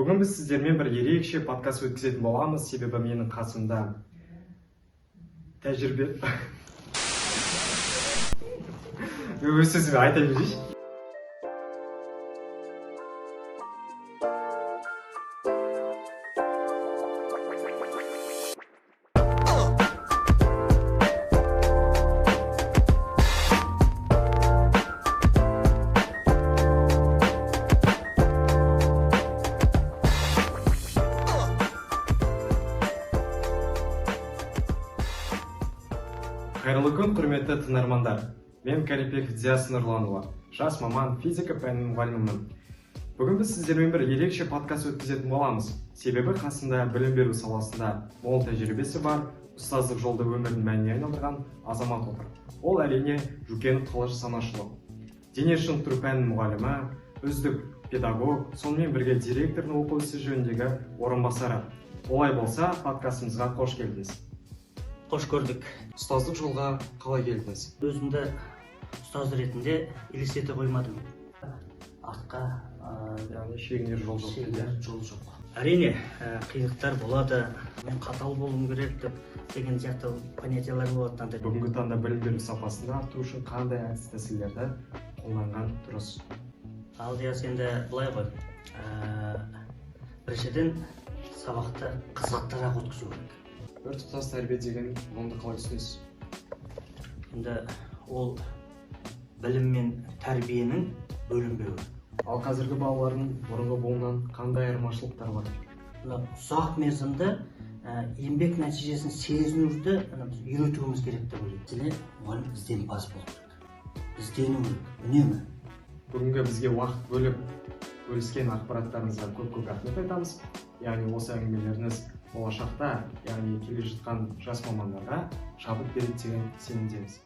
Бүгін біз сіздермен бір ерекше подкаст өткізетін боламыз, себебі менің қасымда тәжірибе өз сөзіме айта берейінші. Қайырлы күн, құрметті тыңдармандар. Мен Карипеков Диас Нұрланұлы, жас маман, физика пәнінің мұғалімімін. Бүгін біз сіздермен бір ерекше подкаст өткізетін боламыз. Себебі қасында білім беру саласында мол тәжірибесі бар, ұстаздық жолды өмірдің мәніне айналдырған азамат отыр. Ол әрине Жүкенов Қылыш Санашұлы. Дене шынықтыру пәнінің мұғалімі, үздік педагог, сонымен бірге директордың оқу ісі жөніндегі орынбасары. Олай болса, подкастымызға қош келдіңіз. Қош көрдік. Ұстаздық жолға қалай келдіңіз? Өзімді ұстаз ретінде елестете қоймадым. Артқа Яғни шегінер жол жоқ. Әрине, қиындықтар болады. Мен қатал болуым керек деген сияқты понятиялар болады. Бүгінгі таңда білім беру сапасын арттыру үшін қандай әдіс тәсілдерді қолданған дұрыс? Ал Диас, енді былай ғой. Біріншіден сабақты қызықтырақ өткізу керек. Біртұтас тәрбие деген ұғымды қалай түсінесіз? Енді ол білім мен тәрбиенің бөлінбеуі. Ал қазіргі балалардың бұрынғы буыннан қандай айырмашылықтар бар? Ұзақ мерзімді еңбек нәтижесін сезінуді үйретуіміз керек деп ойлаймын. Мұғалім ізденімпаз болу керек. Іздену керек, үнемі. Бүгінгі бізге уақыт бөліп бөліскен ақпараттарыңызға көп рахмет айтамыз. Яғни осы әңгімелеріңіз болашақта, яғни келе жатқан жас мамандарға шабыт береді деген сенімдеміз.